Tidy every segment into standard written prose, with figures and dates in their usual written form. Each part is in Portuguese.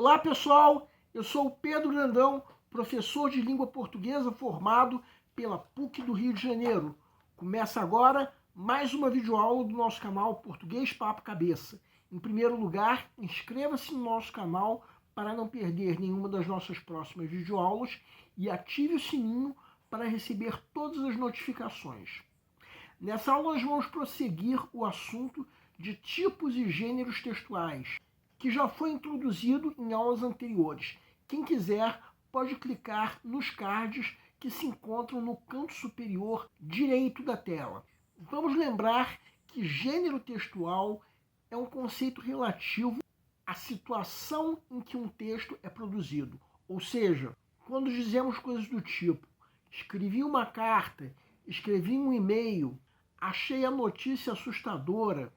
Olá pessoal, eu sou o Pedro Grandão, professor de língua portuguesa formado pela PUC do Rio de Janeiro. Começa agora mais uma videoaula do nosso canal Português Papo Cabeça. Em primeiro lugar, inscreva-se no nosso canal para não perder nenhuma das nossas próximas videoaulas e ative o sininho para receber todas as notificações. Nessa aula nós vamos prosseguir o assunto de tipos e gêneros textuais, que já foi introduzido em aulas anteriores. Quem quiser pode clicar nos cards que se encontram no canto superior direito da tela. Vamos lembrar que gênero textual é um conceito relativo à situação em que um texto é produzido. Ou seja, quando dizemos coisas do tipo: escrevi uma carta, escrevi um e-mail, achei a notícia assustadora,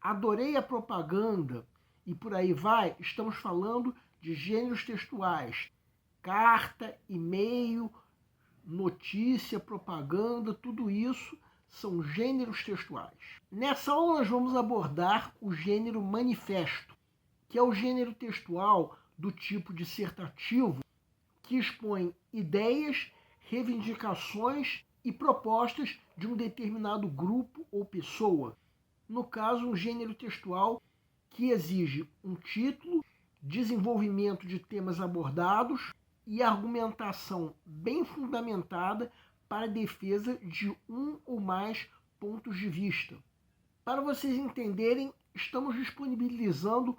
adorei a propaganda, e por aí vai, estamos falando de gêneros textuais. Carta, e-mail, notícia, propaganda, tudo isso são gêneros textuais. Nessa aula nós vamos abordar o gênero manifesto, que é o gênero textual do tipo dissertativo, que expõe ideias, reivindicações e propostas de um determinado grupo ou pessoa. No caso, um gênero textual que exige um título, desenvolvimento de temas abordados e argumentação bem fundamentada para a defesa de um ou mais pontos de vista. Para vocês entenderem, estamos disponibilizando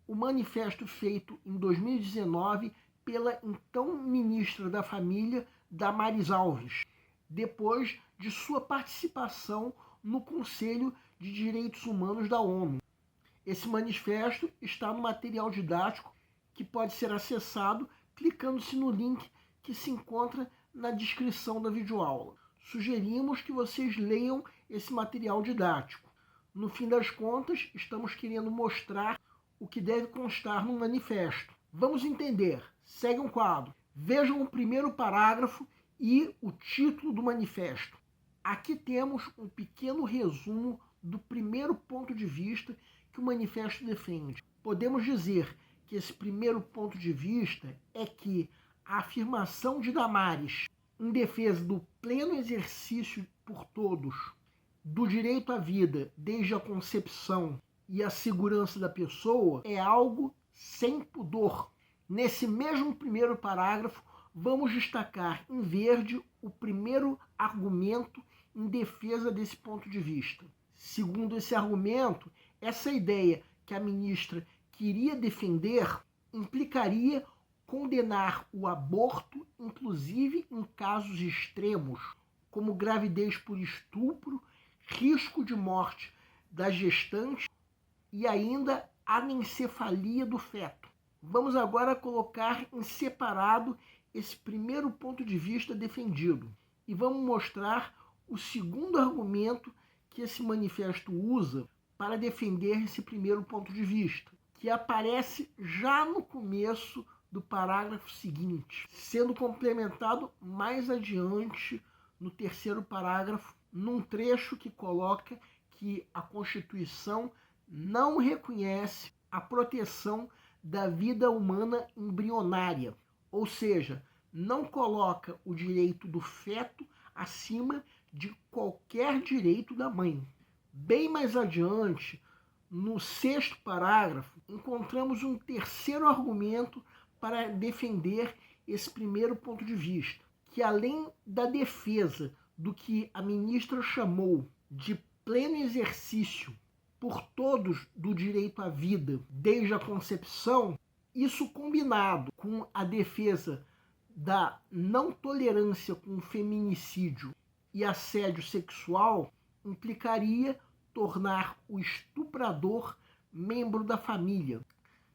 o manifesto feito em 2019 pela então ministra da Família, Damares Alves, depois de sua participação no Conselho de Direitos Humanos da ONU. Esse manifesto está no material didático que pode ser acessado clicando-se no link que se encontra na descrição da videoaula. Sugerimos que vocês leiam esse material didático. No fim das contas, estamos querendo mostrar o que deve constar no manifesto. Vamos entender. Segue um quadro. Vejam o primeiro parágrafo e o título do manifesto. Aqui temos um pequeno resumo do primeiro ponto de vista que o manifesto defende. Podemos dizer que esse primeiro ponto de vista é que a afirmação de Damares em defesa do pleno exercício por todos do direito à vida desde a concepção e a segurança da pessoa é algo sem pudor. Nesse mesmo primeiro parágrafo, vamos destacar em verde o primeiro argumento em defesa desse ponto de vista. Segundo esse argumento, essa ideia que a ministra queria defender implicaria condenar o aborto, inclusive em casos extremos, como gravidez por estupro, risco de morte da gestante e ainda anencefalia do feto. Vamos agora colocar em separado esse primeiro ponto de vista defendido e vamos mostrar o segundo argumento que esse manifesto usa para defender esse primeiro ponto de vista, que aparece já no começo do parágrafo seguinte, sendo complementado mais adiante no terceiro parágrafo, num trecho que coloca que a Constituição não reconhece a proteção da vida humana embrionária, ou seja, não coloca o direito do feto acima de qualquer direito da mãe. Bem mais adiante, no sexto parágrafo, encontramos um terceiro argumento para defender esse primeiro ponto de vista, que além da defesa do que a ministra chamou de pleno exercício por todos do direito à vida desde a concepção, isso combinado com a defesa da não tolerância com o feminicídio e assédio sexual, implicaria tornar o estuprador membro da família,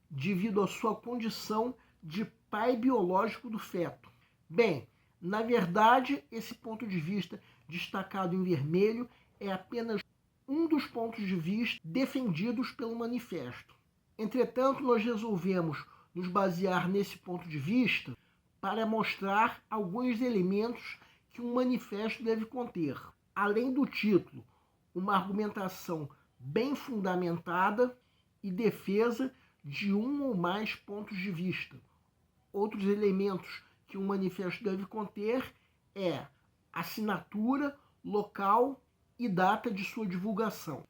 devido à sua condição de pai biológico do feto. Bem, na verdade, esse ponto de vista destacado em vermelho é apenas um dos pontos de vista defendidos pelo manifesto. Entretanto, nós resolvemos nos basear nesse ponto de vista para mostrar alguns elementos que um manifesto deve conter. Além do título, uma argumentação bem fundamentada e defesa de um ou mais pontos de vista. Outros elementos que um manifesto deve conter é assinatura, local e data de sua divulgação.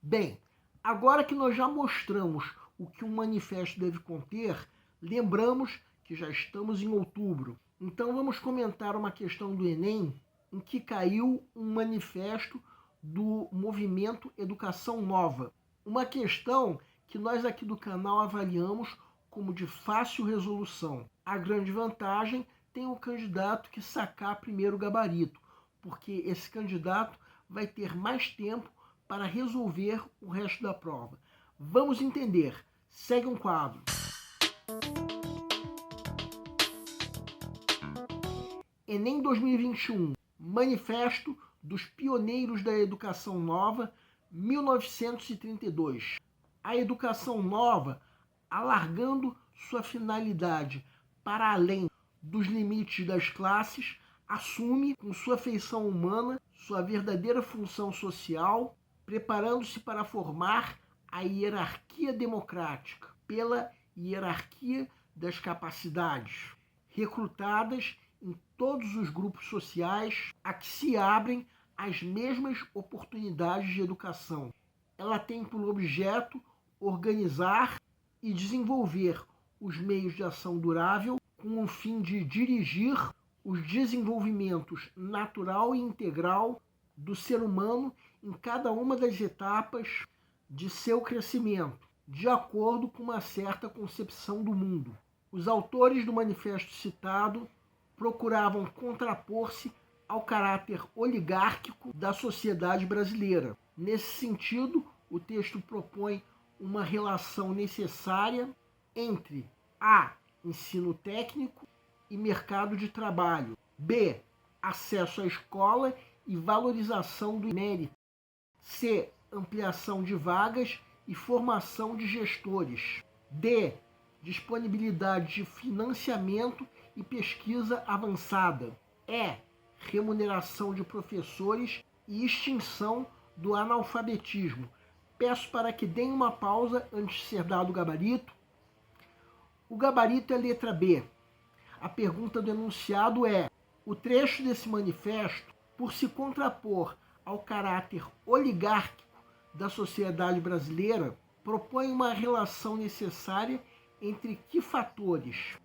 Bem, agora que nós já mostramos o que um manifesto deve conter, lembramos que já estamos em outubro. Então vamos comentar uma questão do Enem em que caiu um manifesto do movimento Educação Nova. Uma questão que nós aqui do canal avaliamos como de fácil resolução. A grande vantagem tem o candidato que sacar primeiro o gabarito, porque esse candidato vai ter mais tempo para resolver o resto da prova. Vamos entender. Segue um quadro. Enem 2021, Manifesto dos Pioneiros da Educação Nova, 1932. A educação nova, alargando sua finalidade para além dos limites das classes, assume com sua feição humana sua verdadeira função social, preparando-se para formar a hierarquia democrática pela hierarquia das capacidades, recrutadas em todos os grupos sociais a que se abrem as mesmas oportunidades de educação. Ela tem por objeto organizar e desenvolver os meios de ação durável com o fim de dirigir os desenvolvimentos natural e integral do ser humano em cada uma das etapas de seu crescimento, de acordo com uma certa concepção do mundo. Os autores do manifesto citado procuravam contrapor-se ao caráter oligárquico da sociedade brasileira. Nesse sentido, o texto propõe uma relação necessária entre A. Ensino técnico e mercado de trabalho. B. Acesso à escola e valorização do mérito. C. Ampliação de vagas e formação de gestores. D. Disponibilidade de financiamento e pesquisa avançada. E. Remuneração de professores e extinção do analfabetismo. Peço para que deem uma pausa antes de ser dado o gabarito. O gabarito é a letra B. A pergunta do enunciado é: o trecho desse manifesto, por se contrapor ao caráter oligárquico da sociedade brasileira, propõe uma relação necessária entre que fatores?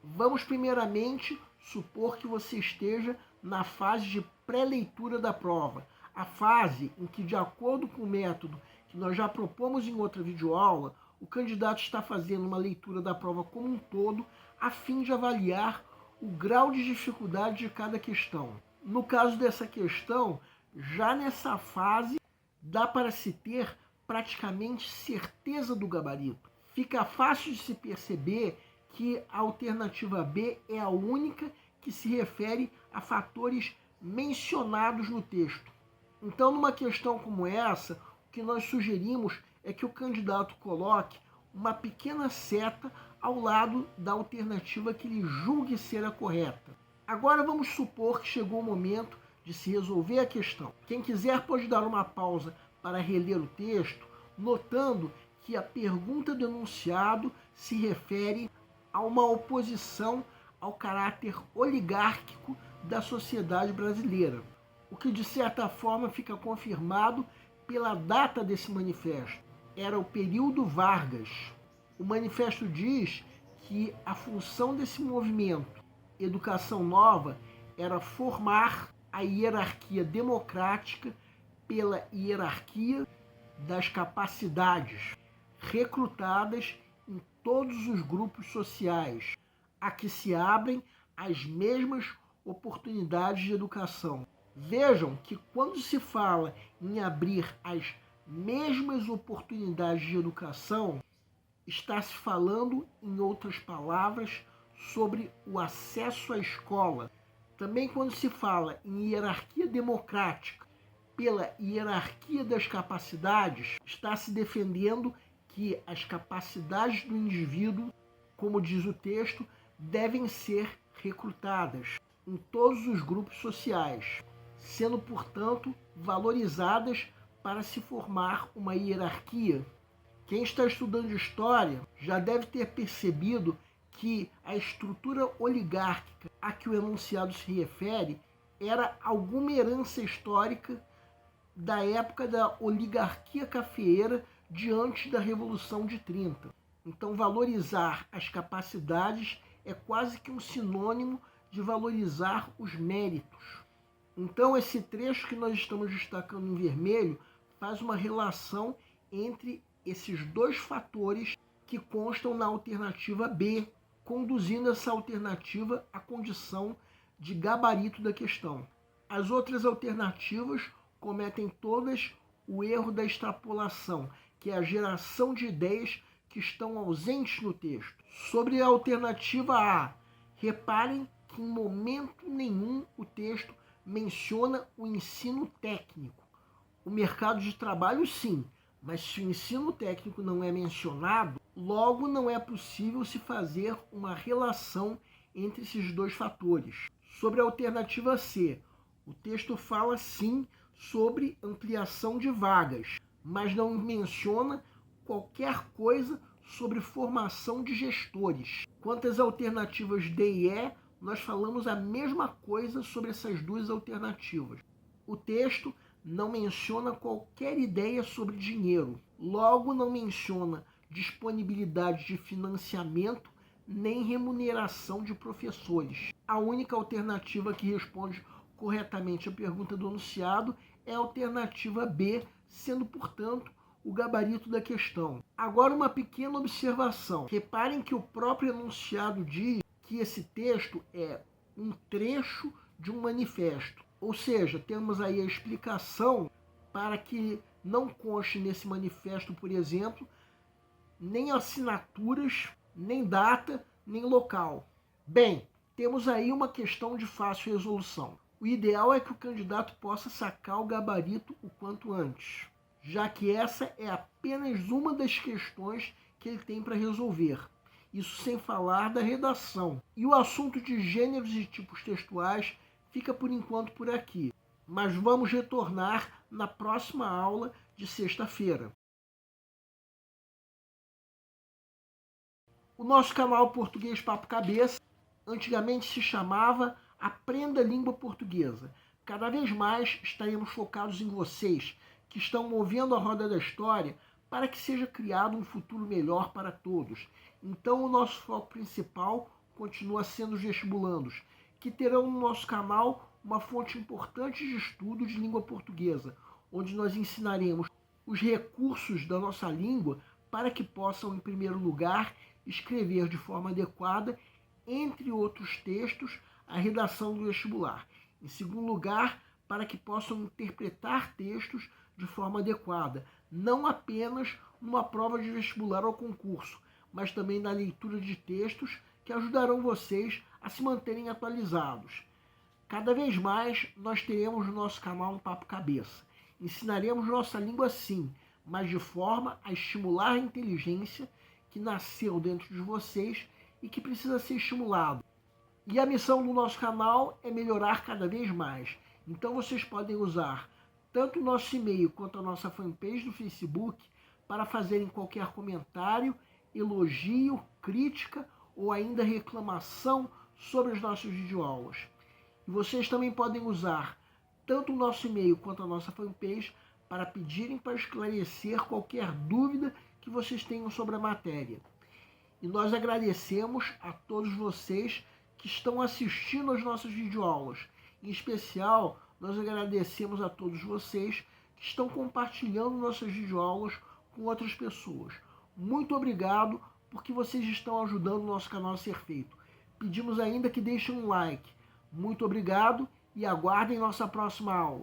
Vamos primeiramente supor que você esteja na fase de pré-leitura da prova, a fase em que, de acordo com o método que nós já propomos em outra videoaula, o candidato está fazendo uma leitura da prova como um todo, a fim de avaliar o grau de dificuldade de cada questão. No caso dessa questão, já nessa fase, dá para se ter praticamente certeza do gabarito. Fica fácil de se perceber que a alternativa B é a única que se refere a fatores mencionados no texto. Então, numa questão como essa, o que nós sugerimos é que o candidato coloque uma pequena seta ao lado da alternativa que ele julgue ser a correta. Agora vamos supor que chegou o momento de se resolver a questão. Quem quiser pode dar uma pausa para reler o texto, notando que a pergunta do enunciado se refere a uma oposição ao caráter oligárquico da sociedade brasileira, o que de certa forma fica confirmado pela data desse manifesto. Era o período Vargas. O manifesto diz que a função desse movimento, Educação Nova, era formar a hierarquia democrática pela hierarquia das capacidades, recrutadas em todos os grupos sociais, a que se abrem as mesmas oportunidades de educação. Vejam que quando se fala em abrir as mesmas oportunidades de educação, está se falando, em outras palavras, sobre o acesso à escola. Também quando se fala em hierarquia democrática pela hierarquia das capacidades, está se defendendo que as capacidades do indivíduo, como diz o texto, devem ser recrutadas em todos os grupos sociais, sendo, portanto, valorizadas para se formar uma hierarquia Quem está estudando história já deve ter percebido que a estrutura oligárquica a que o enunciado se refere era alguma herança histórica da época da oligarquia cafeeira diante da Revolução de 30. Então, valorizar as capacidades é quase que um sinônimo de valorizar os méritos. Então, esse trecho que nós estamos destacando em vermelho faz uma relação entre esses dois fatores que constam na alternativa B, conduzindo essa alternativa à condição de gabarito da questão. As outras alternativas cometem todas o erro da extrapolação, que é a geração de ideias que estão ausentes no texto. Sobre a alternativa A, reparem que em momento nenhum o texto menciona o ensino técnico. O mercado de trabalho, sim, mas se o ensino técnico não é mencionado, logo não é possível se fazer uma relação entre esses dois fatores. Sobre a alternativa C, o texto fala sim sobre ampliação de vagas, mas não menciona qualquer coisa sobre formação de gestores. Quanto às alternativas D e E, nós falamos a mesma coisa sobre essas duas alternativas. O texto não menciona qualquer ideia sobre dinheiro, logo não menciona disponibilidade de financiamento nem remuneração de professores. A única alternativa que responde corretamente a pergunta do enunciado é a alternativa B, sendo, portanto, o gabarito da questão. Agora, uma pequena observação. Reparem que o próprio enunciado diz que esse texto é um trecho de um manifesto. Ou seja, temos aí a explicação para que não conste nesse manifesto, por exemplo, nem assinaturas, nem data, nem local. Bem, temos aí uma questão de fácil resolução. O ideal é que o candidato possa sacar o gabarito o quanto antes, já que essa é apenas uma das questões que ele tem para resolver. Isso sem falar da redação. E o assunto de gêneros e tipos textuais fica por enquanto por aqui, mas vamos retornar na próxima aula de sexta-feira. O nosso canal Português Papo Cabeça antigamente se chamava Aprenda a Língua Portuguesa. Cada vez mais estaremos focados em vocês que estão movendo a roda da história para que seja criado um futuro melhor para todos. Então, o nosso foco principal continua sendo os vestibulandos, que terão no nosso canal uma fonte importante de estudo de língua portuguesa, onde nós ensinaremos os recursos da nossa língua para que possam, em primeiro lugar, escrever de forma adequada, entre outros textos, a redação do vestibular. Em segundo lugar, para que possam interpretar textos de forma adequada, não apenas numa prova de vestibular ou concurso, mas também na leitura de textos que ajudarão vocês a se manterem atualizados. Cada vez mais nós teremos no nosso canal um Papo Cabeça. Ensinaremos nossa língua sim, mas de forma a estimular a inteligência que nasceu dentro de vocês e que precisa ser estimulado. E a missão do nosso canal é melhorar cada vez mais. Então vocês podem usar tanto o nosso e-mail quanto a nossa fanpage do Facebook para fazerem qualquer comentário, elogio, crítica ou ainda reclamação sobre as nossas videoaulas. E vocês também podem usar tanto o nosso e-mail quanto a nossa fanpage para pedirem para esclarecer qualquer dúvida que vocês tenham sobre a matéria. E nós agradecemos a todos vocês que estão assistindo às nossas videoaulas. Em especial, nós agradecemos a todos vocês que estão compartilhando nossas videoaulas com outras pessoas. Muito obrigado, porque vocês estão ajudando o nosso canal a ser feito. Pedimos ainda que deixem um like. Muito obrigado e aguardem nossa próxima aula.